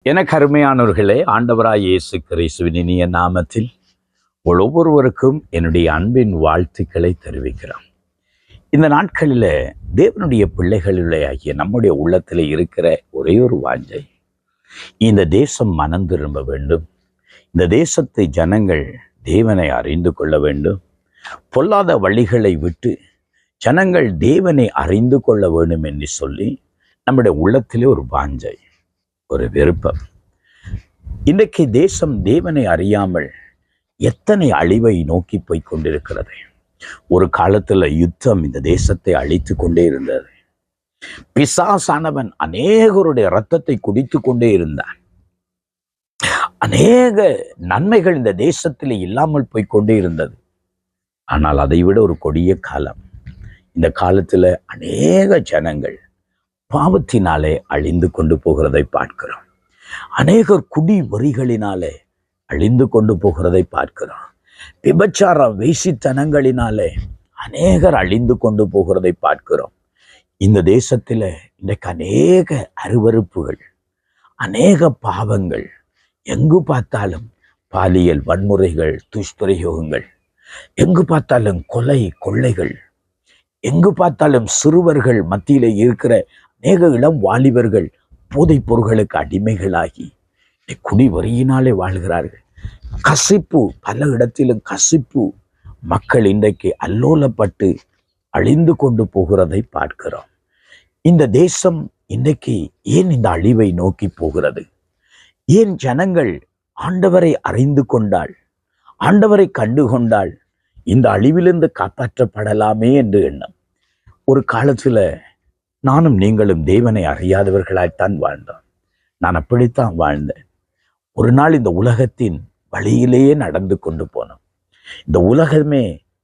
எனக்கு அருமையானவர்களே, ஆண்டவராய் இயேசு கிறிஸ்துவின் இனிய நாமத்தில் ஒவ்வொருவருக்கும் என்னுடைய அன்பின் வாழ்த்துக்களை தெரிவிக்கிறோம். இந்த நாட்களில் தேவனுடைய பிள்ளைகளிலே ஆகிய நம்முடைய உள்ளத்தில் இருக்கிற ஒரே ஒரு வாஞ்சை, இந்த தேசம் மனம் திரும்ப வேண்டும். இந்த தேசத்தை ஜனங்கள் தேவனை அறிந்து கொள்ள வேண்டும். பொல்லாத வழிகளை விட்டு ஜனங்கள் தேவனை அறிந்து கொள்ள வேண்டும் என்று சொல்லி நம்முடைய உள்ளத்திலே ஒரு வாஞ்சை, ஒரு விருப்பம். இன்றைக்கு தேசம் தேவனை அறியாமல் எத்தனை அழிவை நோக்கி போய் கொண்டிருக்கிறது. ஒரு காலத்தில் யுத்தம் இந்த தேசத்தை அழித்து கொண்டே இருந்தது. பிசாசானவன் அநேகருடைய இரத்தத்தை குடித்து கொண்டே இருந்தான். அநேக நன்மைகள் இந்த தேசத்தில் இல்லாமல் போய் கொண்டே இருந்தது. ஆனால் அதை விட ஒரு கொடிய காலம். இந்த காலத்தில் அநேக ஜனங்கள் பாவத்தினாலே அழிந்து கொண்டு போகிறதை பார்க்கிறோம். அநேகர் குடி வரிகளினாலே அழிந்து கொண்டு போகிறதை பார்க்கிறோம். விபச்சார வேசித்தனங்களினாலே அநேகர் அழிந்து கொண்டு போகிறதை பார்க்கிறோம். இந்த தேசத்தில் இன்றைக்கு அநேக அருவருப்புகள், அநேக பாவங்கள், எங்கு பார்த்தாலும் பாலியல் வன்முறைகள், துஷ்பிரயோகங்கள், எங்கு பார்த்தாலும் கொலை கொள்ளைகள், எங்கு பார்த்தாலும் சிறுவர்கள் மத்தியிலே இருக்கிற அநேக இளம் வாலிபர்கள் போதைப் பொருட்களுக்கு அடிமைகளாகி குடிவரியினாலே வாழ்கிறார்கள். கசிப்பு, பல இடத்திலும் கசிப்பு. மக்கள் இன்றைக்கு அல்லோலப்பட்டு அழிந்து கொண்டு போகிறதை பார்க்கிறோம். இந்த தேசம் இன்றைக்கு ஏன் இந்த அழிவை நோக்கி போகிறது? ஏன் ஜனங்கள் ஆண்டவரை அறிந்து கொண்டால், ஆண்டவரை கண்டு கொண்டால் இந்த அழிவிலிருந்து காப்பாற்றப்படலாமே என்று எண்ணம். ஒரு காலத்தில் நானும் நீங்களும் தேவனை அறியாதவர்களாய்த்தான் வாழ்ந்தோம். நான் அப்படித்தான் வாழ்ந்தேன். ஒரு நாள் இந்த உலகத்தின் வழியிலேயே நடந்து கொண்டு போனோம். இந்த உலகமே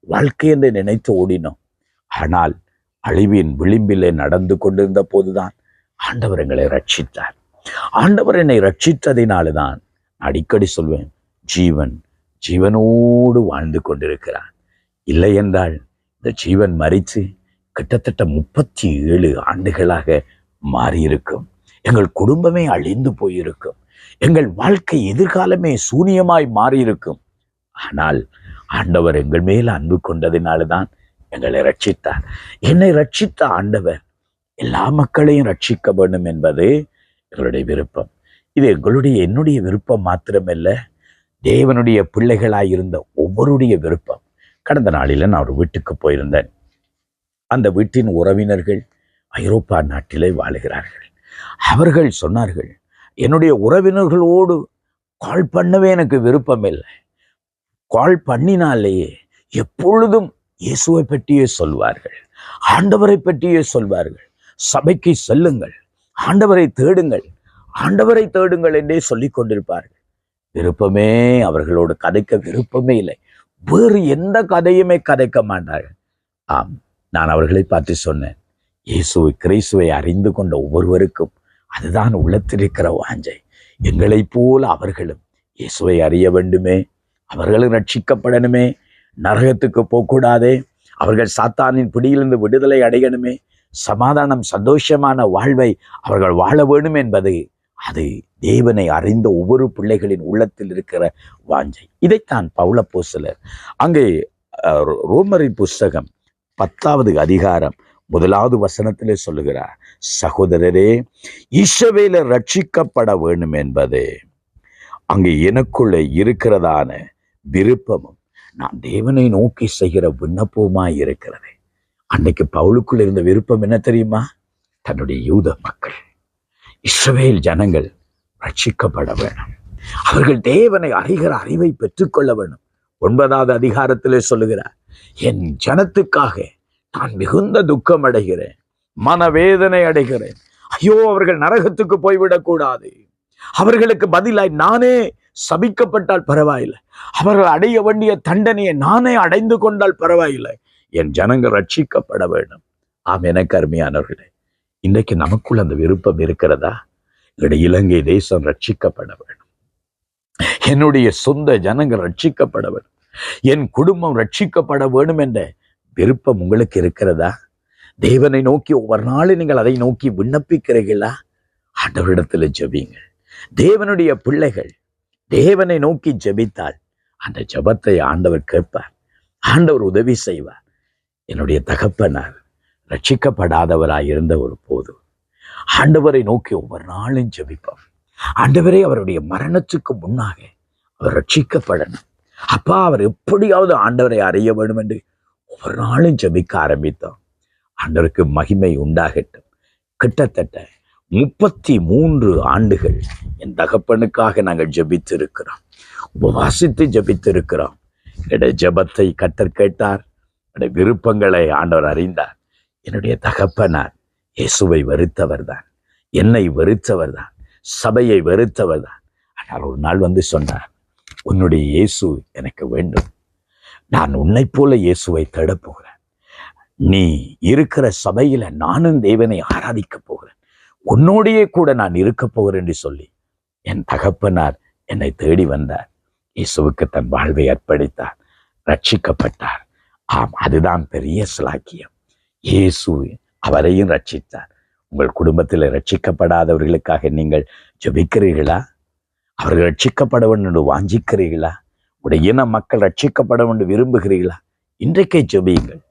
வாழ்க்கை என்று நினைத்து ஓடினோம். ஆனால் அழிவின் விளிம்பிலே நடந்து கொண்டிருந்த போதுதான் ஆண்டவர் எங்களை ரட்சித்தார். ஆண்டவர் என்னை ரட்சித்ததினால்தான் அடிக்கடி சொல்வேன், ஜீவனோடு வாழ்ந்து கொண்டிருக்கிறான். இல்லை என்றால் இந்த ஜீவன் மரித்து கிட்டத்தட்ட 37 ஆண்டுகளாக மாறியிருக்கும். எங்கள் குடும்பமே அழிந்து போயிருக்கும். எங்கள் வாழ்க்கை எதிர்காலமே சூனியமாய் மாறியிருக்கும். ஆனால் ஆண்டவர் எங்கள் மேல் அன்பு கொண்டதினால்தான் எங்களை ரட்சித்தார். என்னை ரட்சித்த ஆண்டவர் எல்லா மக்களையும் ரட்சிக்க வேண்டும் என்பது எங்களுடைய விருப்பம். இது என்னுடைய விருப்பம் மாத்திரமல்ல, தேவனுடைய பிள்ளைகளாயிருந்த ஒவ்வொருடைய விருப்பம். கடந்த நாளில் நான் ஒரு வீட்டுக்கு போயிருந்தேன். அந்த வீட்டின் உறவினர்கள் ஐரோப்பா நாட்டிலே வாழுகிறார்கள். அவர்கள் சொன்னார்கள், என்னுடைய உறவினர்களோடு கால் பண்ணவே எனக்கு விருப்பம் இல்லை. கால் பண்ணினாலேயே எப்பொழுதும் இயேசுவை பற்றியே சொல்வார்கள், ஆண்டவரை பற்றியே சொல்வார்கள். சபைக்கு செல்லுங்கள், ஆண்டவரை தேடுங்கள் என்றே சொல்லிக் கொண்டிருப்பார்கள். விருப்பமே, அவர்களோடு கதைக்க விருப்பமே இல்லை. வேறு எந்த கதையுமே கதைக்க மாட்டார்கள். ஆம், நான் அவர்களை பார்த்து சொன்னேன், கிறிஸ்துவை அறிந்து கொண்ட ஒவ்வொருவருக்கும் அதுதான் உள்ளத்திருக்கிற வாஞ்சை. எங்களைப் போல அவர்களும் இயேசுவை அறிய வேண்டுமே, அவர்களும் ரட்சிக்கப்படணுமே, நரகத்துக்கு போகக்கூடாதே, அவர்கள் சாத்தானின் பிடியிலிருந்து விடுதலை அடையணுமே, சமாதானம் சந்தோஷமான வாழ்வை அவர்கள் வாழ வேண்டும் என்பது அது தேவனை அறிந்த ஒவ்வொரு பிள்ளைகளின் உள்ளத்தில் இருக்கிற வாஞ்சை. இதைத்தான் பவுல் அப்போஸ்தலர் அங்கே ரோமரின் புஸ்தகம் 10வது அதிகாரம் 1வது வசனத்திலே சொல்லுகிறார், சகோதரரே, இஸ்ரவேலர் ரட்சிக்கப்பட வேண்டும் என்பது அங்கே எனக்குள்ளே இருக்கிறதான விருப்பமும் நான் தேவனை நோக்கி செய்கிற விண்ணப்பமாய் இருக்கிறது. அன்னைக்கு பவுலுக்குள்ள இருந்த விருப்பம் என்ன தெரியுமா? தன்னுடைய யூத மக்கள், இஸ்ரவேல் ஜனங்கள் ரட்சிக்கப்பட வேணும். அவர்கள் தேவனை அறிகிற அறிவை பெற்றுக்கொள்ள வேணும். 9வது அதிகாரத்திலே சொல்லுகிறார், என் ஜனத்துக்காக நான் மிகுந்த துக்கம் அடைகிறேன், மனவேதனை அடைகிறேன். ஐயோ, அவர்கள் நரகத்துக்கு போய்விடக்கூடாது. அவர்களுக்கு பதிலாய் நானே சபிக்கப்பட்டால் பரவாயில்லை, அவர்கள் அடைய வேண்டிய தண்டனையை நானே அடைந்து கொண்டால் பரவாயில்லை, என் ஜனங்கள் ரட்சிக்கப்பட வேண்டும். ஆம், எனக்கு அருமையானவர்களே, இன்றைக்கு நமக்குள் அந்த விருப்பம் இருக்கிறதா? என்னுடைய இலங்கை தேசம் ரட்சிக்கப்பட வேண்டும், என்னுடைய சொந்த ஜனங்கள் ரட்சிக்கப்பட வேண்டும், என் குடும்பம் ரட்சிக்கப்பட வேண்டும் என்ற விருப்பம் உங்களுக்கு இருக்கிறதா? தேவனை நோக்கி ஒவ்வொரு நாளும் நீங்கள் அதை நோக்கி விண்ணப்பிக்கிறீர்களா? ஆண்டவரிடத்தில் ஜெபிங்க. தேவனுடைய பிள்ளைகள் தேவனை நோக்கி ஜெபித்தால் அந்த ஜெபத்தை ஆண்டவர் கேட்பார், ஆண்டவர் உதவி செய்வார். என்னுடைய தகப்பனார் ரட்சிக்கப்படாதவராய் இருந்த ஒரு போது ஆண்டவரை நோக்கி ஒவ்வொரு நாளும் ஜெபிப்பார். ஆண்டவரே, அவருடைய மரணத்துக்கு முன்னாக அவர் ரட்சிக்கப்படணும், அப்பா அவர் எப்படியாவது ஆண்டவரை அறிய வேண்டும் என்று ஒவ்வொரு நாளும் ஜெபிக்க ஆரம்பித்தோம். ஆண்டவருக்கு மகிமை உண்டாகட்டும். கிட்டத்தட்ட 33 ஆண்டுகள் என் தகப்பனுக்காக நாங்கள் ஜெபித்து இருக்கிறோம், உபவாசித்து ஜெபித்து இருக்கிறோம். என்னுடைய ஜெபத்தை கர்த்தர் கேட்டார், என்னுடைய விருப்பங்களை ஆண்டவர் அறிந்தார். என்னுடைய தகப்பனார் இயேசுவை வெறுத்தவர் தான், என்னை வெறுத்தவர் தான், சபையை வெறுத்தவர் தான். ஆனால் ஒரு நாள் வந்து சொன்னார், உன்னுடைய இயேசு எனக்கு வேண்டும், நான் உன்னை போல இயேசுவை தேடப் போகிறேன், நீ இருக்கிற சபையில நானும் தேவனை ஆராதிக்க போகிறேன், உன்னோடையே கூட நான் இருக்க போகிறேன் என்று சொல்லி என் தகப்பனார் என்னை தேடி வந்தார். இயேசுவுக்கு தன் வாழ்வை அர்ப்பணித்தார், ரட்சிக்கப்பட்டார். ஆம், அதுதான் பெரிய சிலாக்கியம். இயேசு அவரையும் ரட்சித்தார். உங்கள் குடும்பத்தில் ரட்சிக்கப்படாதவர்களுக்காக நீங்கள் ஜெபிக்கிறீர்களா? அவர்கள் ரட்சிக்கப்பட வேண்டும் என்று வாஞ்சிக்கிறீர்களா? உடைய இன மக்கள் ரட்சிக்கப்பட வேண்டும் விரும்புகிறீர்களா? இன்றைக்கே ஜெபியுங்கள்.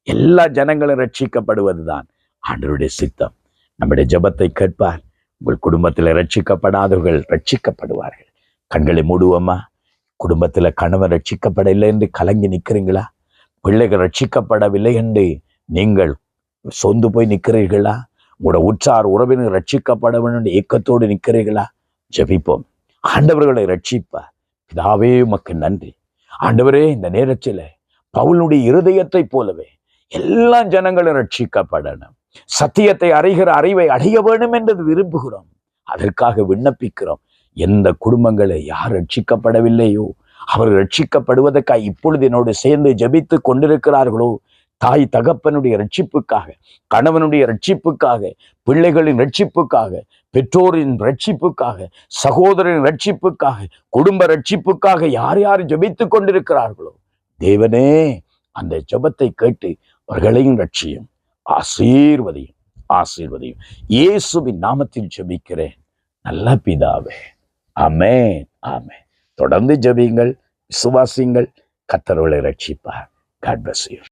எல்லா ஜனங்களும் ரட்சிக்கப்படுவதுதான் ஆண்டவருடைய சித்தம். நம்முடைய ஜெபத்தை கேட்பார். உங்கள் குடும்பத்தில் ரட்சிக்கப்படாதவர்கள் ரட்சிக்கப்படுவார்கள். கண்களை மூடுவோமா? குடும்பத்தில் கணவன் ரட்சிக்கப்படவில்லை என்று கலங்கி நிற்கிறீங்களா? பிள்ளைகள் ரட்சிக்கப்படவில்லை என்று நீங்கள் சொந்து போய் நிற்கிறீர்களா? உங்களோட உற்றார் உறவினர் ரட்சிக்கப்பட வேண்டும் ஏக்கத்தோடு நிற்கிறீர்களா? ஜெபிப்போம். ஆண்டவர்களை ரட்சிப்பார். பிதாவே, உமக்கு நன்றி. ஆண்டவரே, இந்த நேரத்தில் பவுலுடைய இருதயத்தை போலவே எல்லா ஜனங்களும் ரட்சிக்கப்படணும், சத்தியத்தை அறிகிற அறிவை அடைய வேண்டும் என்று விரும்புகிறோம். அதற்காக விண்ணப்பிக்கிறோம். எந்த குடும்பங்களை யார் ரட்சிக்கப்படவில்லையோ அவர்கள் ரட்சிக்கப்படுவதற்காக இப்பொழுது என்னோடு சேர்ந்து ஜெபித்து கொண்டிருக்கிறார்களோ, தாய் தகப்பனுடைய ரட்சிப்புக்காக, கணவனுடைய ரட்சிப்புக்காக, பிள்ளைகளின் ரட்சிப்புக்காக, பெற்றோரின் ரட்சிப்புக்காக, சகோதரரின் ரட்சிப்புக்காக, குடும்ப ரட்சிப்புக்காக யார் யார் ஜெபித்து கொண்டிருக்கிறார்களோ, தேவனே அந்த ஜெபத்தை கேட்டு அவர்களையும் ரட்சியும், ஆசீர்வதியும், ஆசீர்வதியும். இயேசுவின் நாமத்தில் ஜெபிக்கிறேன் நல்ல பிதாவே, ஆமென், ஆமென். தொடர்ந்து ஜெபியுங்கள், விசுவாசியுங்கள், கர்த்தர் உங்களை ரட்சிப்பார். God bless you.